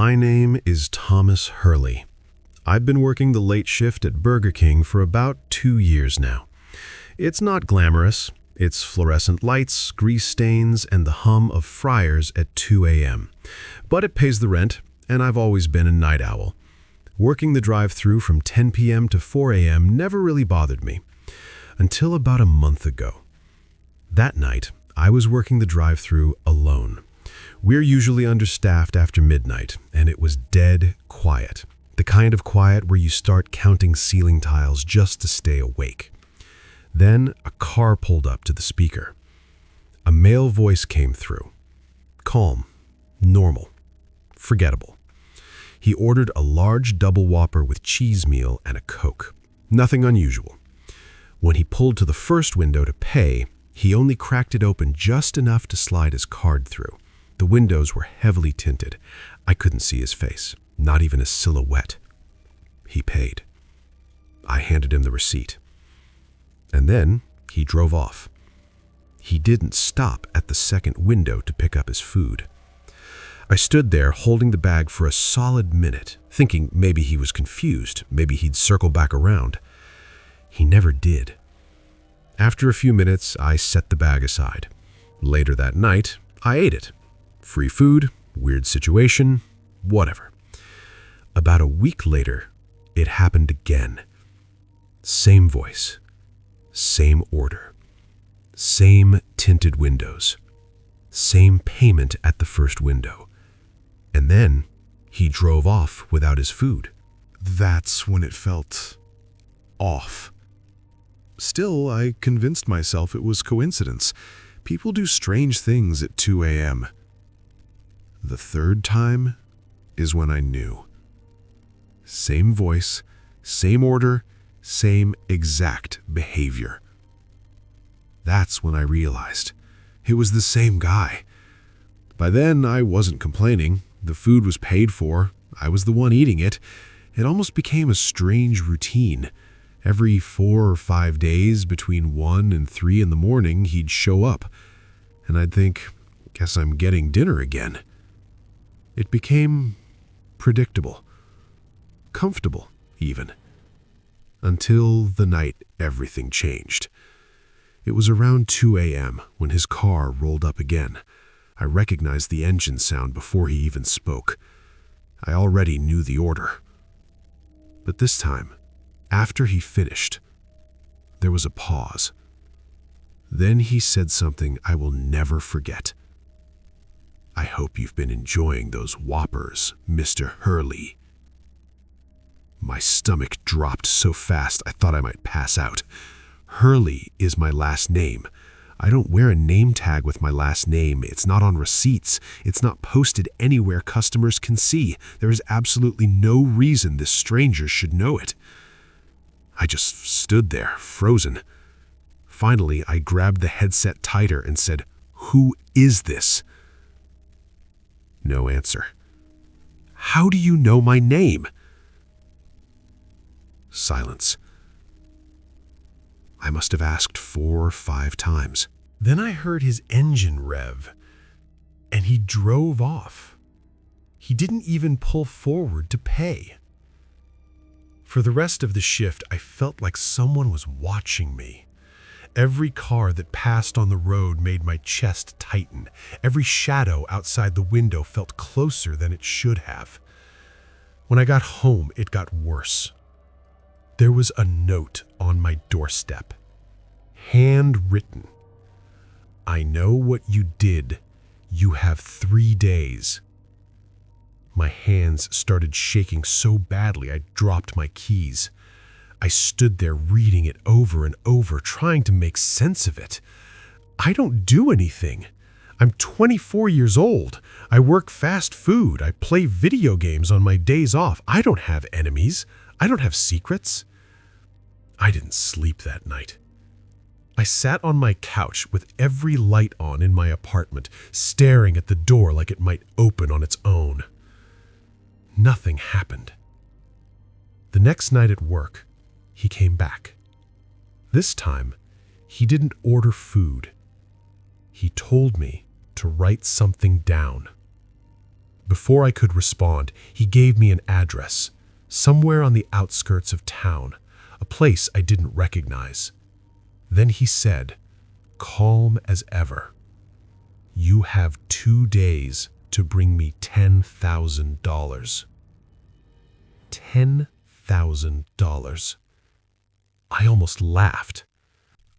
My name is Thomas Hurley. I've been working the late shift at Burger King for about 2 years now. It's not glamorous. It's fluorescent lights, grease stains, and the hum of fryers at 2 a.m. But it pays the rent, and I've always been a night owl. Working the drive-thru from 10 p.m. to 4 a.m. never really bothered me, until about a month ago. That night, I was working the drive-thru alone. We're usually understaffed after midnight, and it was dead quiet. The kind of quiet where you start counting ceiling tiles just to stay awake. Then a car pulled up to the speaker. A male voice came through. Calm, normal, forgettable. He ordered a large double Whopper with cheese meal and a Coke. Nothing unusual. When he pulled to the first window to pay, he only cracked it open just enough to slide his card through. The windows were heavily tinted. I couldn't see his face, not even a silhouette. He paid. I handed him the receipt. And then he drove off. He didn't stop at the second window to pick up his food. I stood there holding the bag for a solid minute, thinking maybe he was confused, maybe he'd circle back around. He never did. After a few minutes, I set the bag aside. Later that night, I ate it. Free food, weird situation, whatever. About a week later, it happened again. Same voice, same order, same tinted windows, same payment at the first window. And then he drove off without his food. That's when it felt off. Still, I convinced myself it was coincidence. People do strange things at 2 a.m. The third time is when I knew. Same voice, same order, same exact behavior. That's when I realized it was the same guy. By then, I wasn't complaining. The food was paid for. I was the one eating it. It almost became a strange routine. Every 4 or 5 days, between 1 and 3 in the morning, he'd show up. And I'd think, guess I'm getting dinner again. It became predictable. Comfortable, even. Until the night everything changed. It was around 2 a.m. when his car rolled up again. I recognized the engine sound before he even spoke. I already knew the order. But this time, after he finished, there was a pause. Then he said something I will never forget. I hope you've been enjoying those Whoppers, Mr. Hurley. My stomach dropped so fast I thought I might pass out. Hurley is my last name. I don't wear a name tag with my last name. It's not on receipts. It's not posted anywhere customers can see. There is absolutely no reason this stranger should know it. I just stood there, frozen. Finally, I grabbed the headset tighter and said, "Who is this?" No answer. "How do you know my name?" Silence. I must have asked 4 or 5 times. Then I heard his engine rev, and he drove off. He didn't even pull forward to pay. For the rest of the shift, I felt like someone was watching me. Every car that passed on the road made my chest tighten. Every shadow outside the window felt closer than it should have. When I got home, it got worse. There was a note on my doorstep, handwritten. "I know what you did. You have 3 days." My hands started shaking so badly I dropped my keys. I stood there reading it over and over, trying to make sense of it. I don't do anything. I'm 24 years old. I work fast food. I play video games on my days off. I don't have enemies. I don't have secrets. I didn't sleep that night. I sat on my couch with every light on in my apartment, staring at the door like it might open on its own. Nothing happened. The next night at work, he came back. This time, he didn't order food. He told me to write something down. Before I could respond, he gave me an address, somewhere on the outskirts of town, a place I didn't recognize. Then he said, calm as ever, "You have 2 days to bring me $10,000. $10,000. I almost laughed.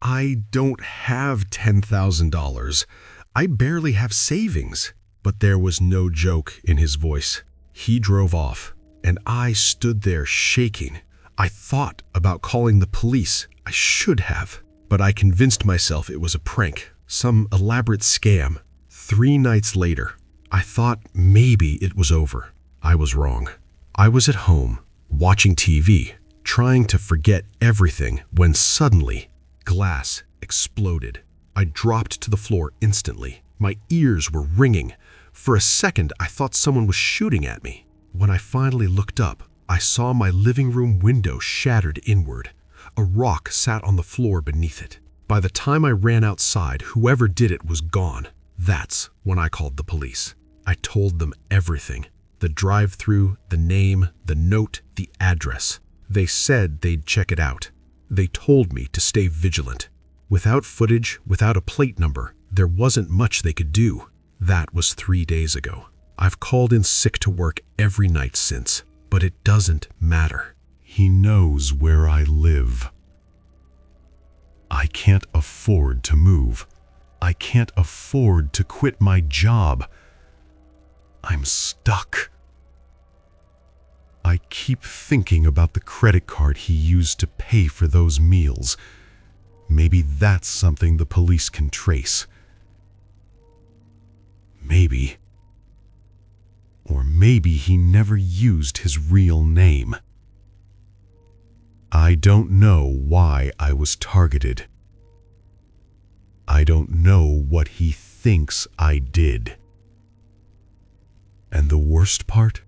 I don't have $10,000. I barely have savings. But there was no joke in his voice. He drove off, and I stood there shaking. I thought about calling the police. I should have. But I convinced myself it was a prank, some elaborate scam. 3 nights later, I thought maybe it was over. I was wrong. I was at home, watching TV, trying to forget everything when suddenly, glass exploded. I dropped to the floor instantly. My ears were ringing. For a second, I thought someone was shooting at me. When I finally looked up, I saw my living room window shattered inward. A rock sat on the floor beneath it. By the time I ran outside, whoever did it was gone. That's when I called the police. I told them everything. The drive-through, the name, the note, the address. They said they'd check it out. They told me to stay vigilant. Without footage, without a plate number, there wasn't much they could do. That was 3 days ago. I've called in sick to work every night since, but it doesn't matter. He knows where I live. I can't afford to move. I can't afford to quit my job. I'm stuck. I keep thinking about the credit card he used to pay for those meals. Maybe that's something the police can trace. Maybe. Or maybe he never used his real name. I don't know why I was targeted. I don't know what he thinks I did. And the worst part?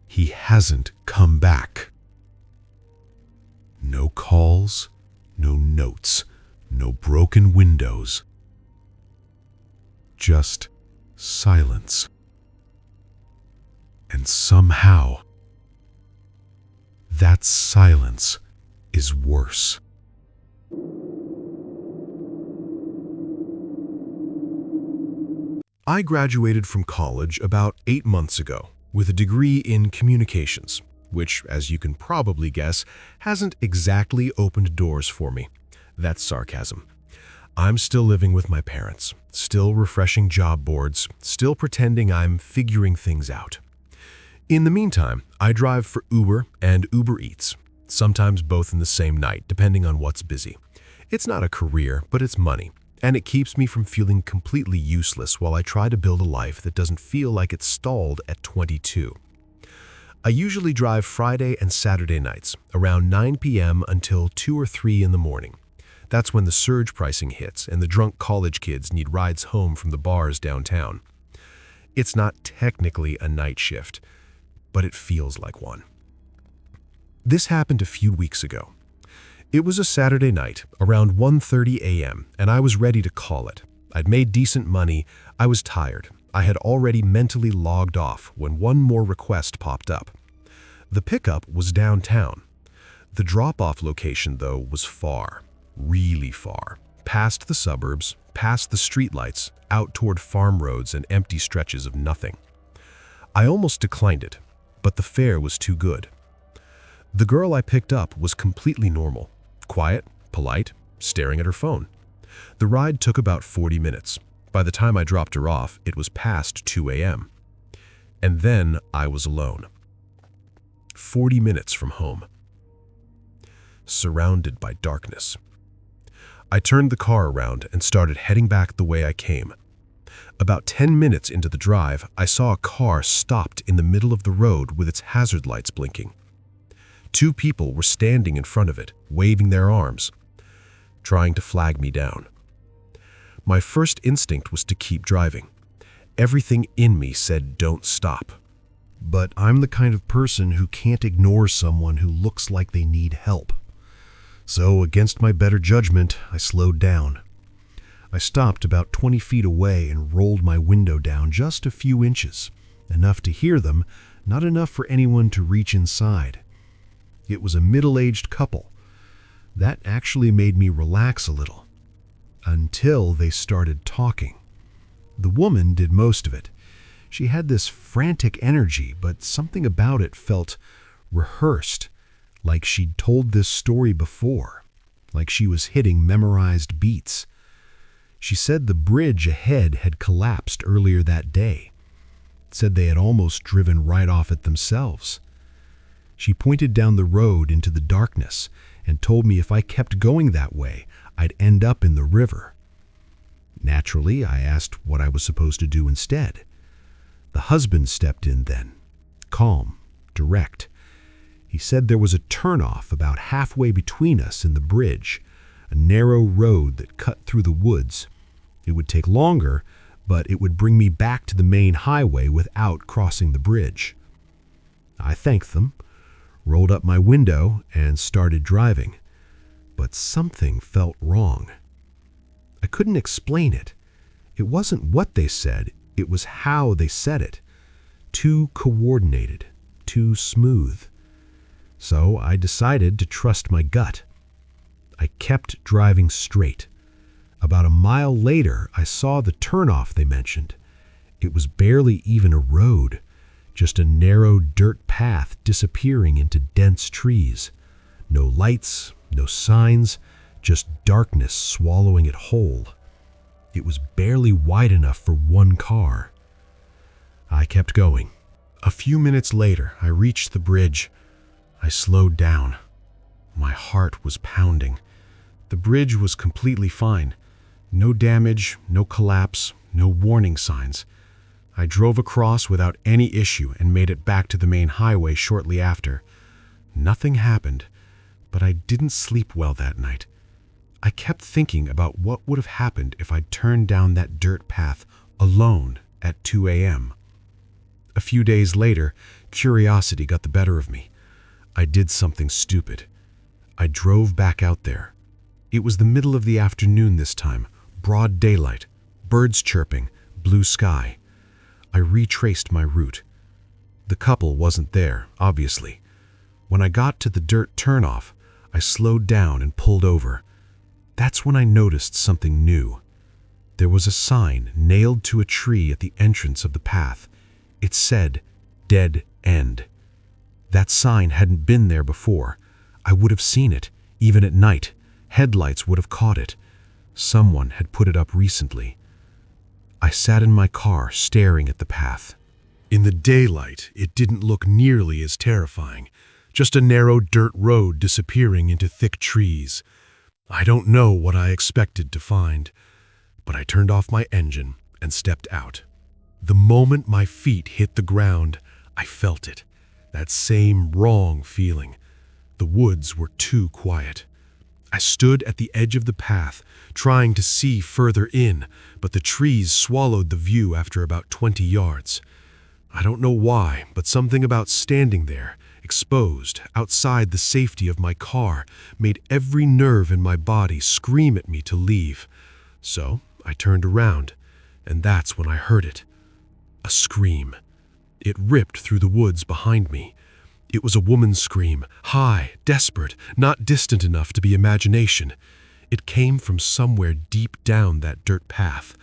He hasn't come back. No calls, no notes, no broken windows. Just silence. And somehow, that silence is worse. I graduated from college about 8 months ago with a degree in communications, which, as you can probably guess, hasn't exactly opened doors for me. That's sarcasm. I'm still living with my parents, still refreshing job boards, still pretending I'm figuring things out. In the meantime, I drive for Uber and Uber Eats, sometimes both in the same night, depending on what's busy. It's not a career, but it's money, and it keeps me from feeling completely useless while I try to build a life that doesn't feel like it's stalled at 22. I usually drive Friday and Saturday nights, around 9 p.m. until 2 or 3 in the morning. That's when the surge pricing hits and the drunk college kids need rides home from the bars downtown. It's not technically a night shift, but it feels like one. This happened a few weeks ago. It was a Saturday night, around 1:30 a.m., and I was ready to call it. I'd made decent money, I was tired. I had already mentally logged off when one more request popped up. The pickup was downtown. The drop-off location, though, was far, really far, past the suburbs, past the streetlights, out toward farm roads and empty stretches of nothing. I almost declined it, but the fare was too good. The girl I picked up was completely normal, quiet, polite, staring at her phone. The ride took about 40 minutes. By the time I dropped her off, it was past 2 a.m. And then I was alone. 40 minutes from home. Surrounded by darkness. I turned the car around and started heading back the way I came. About 10 minutes into the drive, I saw a car stopped in the middle of the road with its hazard lights blinking. 2 people were standing in front of it, waving their arms, trying to flag me down. My first instinct was to keep driving. Everything in me said don't stop. But I'm the kind of person who can't ignore someone who looks like they need help. So, against my better judgment, I slowed down. I stopped about 20 feet away and rolled my window down just a few inches, enough to hear them, not enough for anyone to reach inside. It was a middle-aged couple. That actually made me relax a little, until they started talking. The woman did most of it. She had this frantic energy, but something about it felt rehearsed, like she'd told this story before, like she was hitting memorized beats. She said the bridge ahead had collapsed earlier that day. Said they had almost driven right off it themselves. She pointed down the road into the darkness and told me if I kept going that way, I'd end up in the river. Naturally, I asked what I was supposed to do instead. The husband stepped in then, calm, direct. He said there was a turnoff about halfway between us and the bridge, a narrow road that cut through the woods. It would take longer, but it would bring me back to the main highway without crossing the bridge. I thanked them, rolled up my window, and started driving. But something felt wrong. I couldn't explain it. It wasn't what they said, it was how they said it. Too coordinated, too smooth. So I decided to trust my gut. I kept driving straight. About a mile later, I saw the turnoff they mentioned. It was barely even a road, just a narrow dirt path disappearing into dense trees. No lights, no signs, just darkness swallowing it whole. It was barely wide enough for one car. I kept going. A few minutes later, I reached the bridge. I slowed down. My heart was pounding. The bridge was completely fine. No damage, no collapse, no warning signs. I drove across without any issue and made it back to the main highway shortly after. Nothing happened, but I didn't sleep well that night. I kept thinking about what would have happened if I'd turned down that dirt path alone at 2 a.m. A few days later, curiosity got the better of me. I did something stupid. I drove back out there. It was the middle of the afternoon this time, broad daylight, birds chirping, blue sky. I retraced my route. The couple wasn't there, obviously. When I got to the dirt turnoff, I slowed down and pulled over. That's when I noticed something new. There was a sign nailed to a tree at the entrance of the path. It said, "Dead End." That sign hadn't been there before. I would have seen it, even at night. Headlights would have caught it. Someone had put it up recently. I sat in my car, staring at the path. In the daylight, it didn't look nearly as terrifying. Just a narrow dirt road disappearing into thick trees. I don't know what I expected to find, but I turned off my engine and stepped out. The moment my feet hit the ground, I felt it. That same wrong feeling. The woods were too quiet. I stood at the edge of the path, trying to see further in, but the trees swallowed the view after about 20 yards. I don't know why, but something about standing there, exposed, outside the safety of my car, made every nerve in my body scream at me to leave. So I turned around, and that's when I heard it. A scream. It ripped through the woods behind me. It was a woman's scream, high, desperate, not distant enough to be imagination. It came from somewhere deep down that dirt path.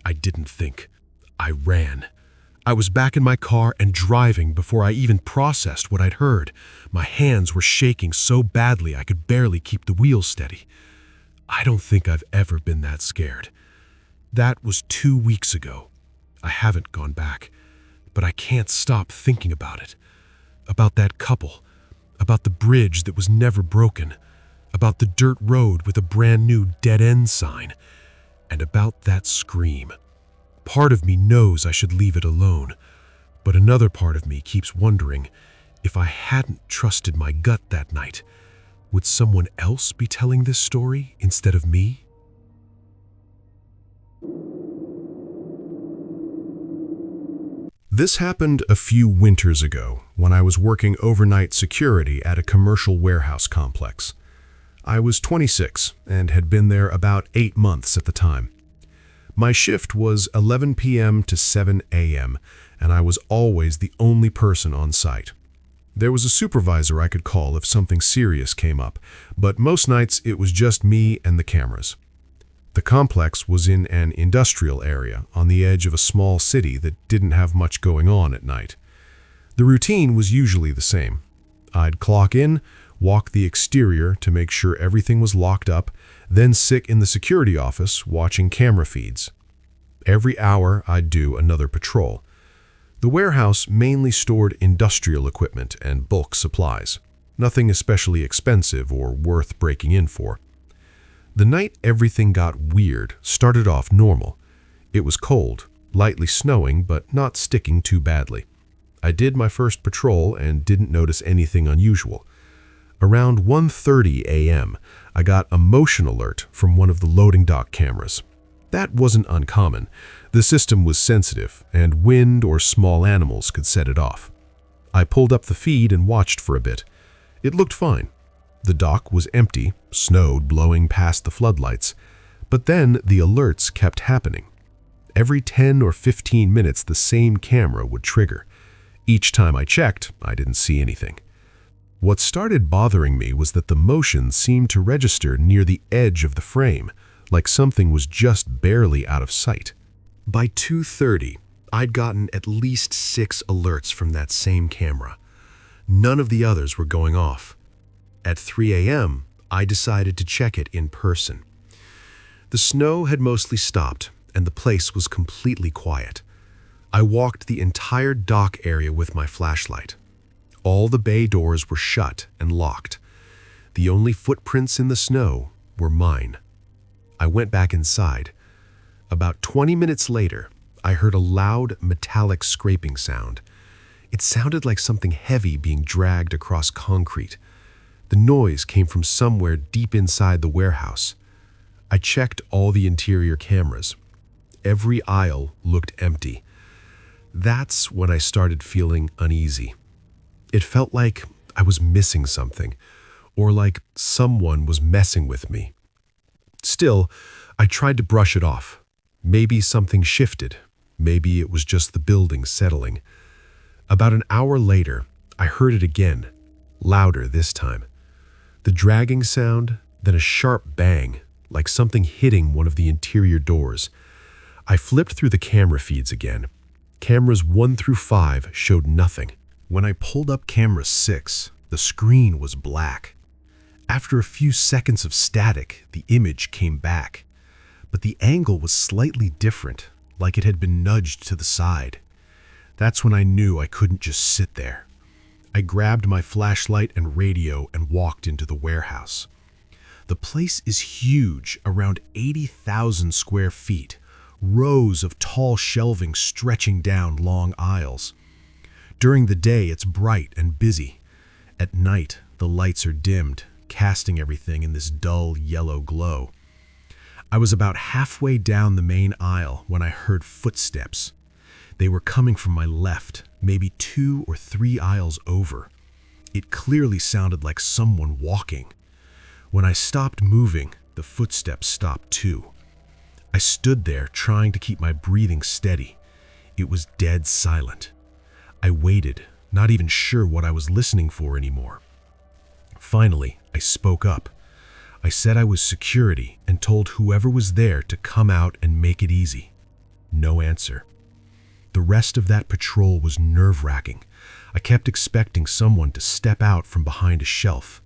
I didn't think. I ran. I was back in my car and driving before I even processed what I'd heard. My hands were shaking so badly I could barely keep the wheel steady. I don't think I've ever been that scared. That was 2 weeks ago. I haven't gone back, but I can't stop thinking about it. About that couple, about the bridge that was never broken, about the dirt road with a brand new dead-end sign, and about that scream. Part of me knows I should leave it alone, but another part of me keeps wondering, if I hadn't trusted my gut that night, would someone else be telling this story instead of me? This happened a few winters ago when I was working overnight security at a commercial warehouse complex. I was 26 and had been there about 8 months at the time. My shift was 11 p.m. to 7 a.m., and I was always the only person on site. There was a supervisor I could call if something serious came up, but most nights it was just me and the cameras. The complex was in an industrial area on the edge of a small city that didn't have much going on at night. The routine was usually the same. I'd clock in, walk the exterior to make sure everything was locked up, then sit in the security office watching camera feeds. Every hour I'd do another patrol. The warehouse mainly stored industrial equipment and bulk supplies, nothing especially expensive or worth breaking in for. The night everything got weird started off normal. It was cold, lightly snowing, but not sticking too badly. I did my first patrol and didn't notice anything unusual. Around 1:30 a.m., I got a motion alert from one of the loading dock cameras. That wasn't uncommon. The system was sensitive, and wind or small animals could set it off. I pulled up the feed and watched for a bit. It looked fine. The dock was empty, snowed blowing past the floodlights, but then the alerts kept happening. Every 10 or 15 minutes, the same camera would trigger. Each time I checked, I didn't see anything. What started bothering me was that the motion seemed to register near the edge of the frame, like something was just barely out of sight. By 2:30, I'd gotten at least 6 alerts from that same camera. None of the others were going off. At 3 a.m., I decided to check it in person. The snow had mostly stopped, and the place was completely quiet. I walked the entire dock area with my flashlight. All the bay doors were shut and locked. The only footprints in the snow were mine. I went back inside. About 20 minutes later, I heard a loud, metallic scraping sound. It sounded like something heavy being dragged across concrete. The noise came from somewhere deep inside the warehouse. I checked all the interior cameras. Every aisle looked empty. That's when I started feeling uneasy. It felt like I was missing something, or like someone was messing with me. Still, I tried to brush it off. Maybe something shifted. Maybe it was just the building settling. About an hour later, I heard it again, louder this time. The dragging sound, then a sharp bang, like something hitting one of the interior doors. I flipped through the camera feeds again. Cameras 1 through 5 showed nothing. When I pulled up camera 6, the screen was black. After a few seconds of static, the image came back. But the angle was slightly different, like it had been nudged to the side. That's when I knew I couldn't just sit there. I grabbed my flashlight and radio and walked into the warehouse. The place is huge, around 80,000 square feet, rows of tall shelving stretching down long aisles. During the day, it's bright and busy. At night, the lights are dimmed, casting everything in this dull yellow glow. I was about halfway down the main aisle when I heard footsteps. They were coming from my left, maybe 2 or 3 aisles over. It clearly sounded like someone walking. When I stopped moving, the footsteps stopped too. I stood there trying to keep my breathing steady. It was dead silent. I waited, not even sure what I was listening for anymore. Finally, I spoke up. I said I was security and told whoever was there to come out and make it easy. No answer. The rest of that patrol was nerve-wracking. I kept expecting someone to step out from behind a shelf.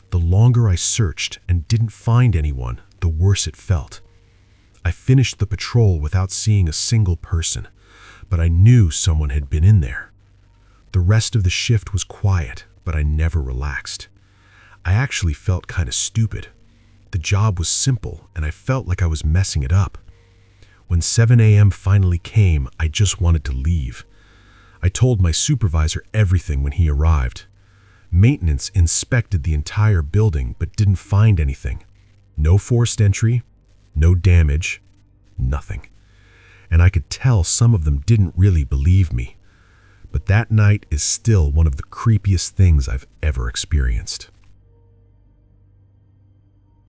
The longer I searched and didn't find anyone, the worse it felt. I finished the patrol without seeing a single person, but I knew someone had been in there. The rest of the shift was quiet, but I never relaxed. I actually felt kind of stupid. The job was simple, and I felt like I was messing it up. When 7 a.m. finally came, I just wanted to leave. I told my supervisor everything when he arrived. Maintenance inspected the entire building but didn't find anything. No forced entry, no damage, nothing. And I could tell some of them didn't really believe me. But that night is still one of the creepiest things I've ever experienced.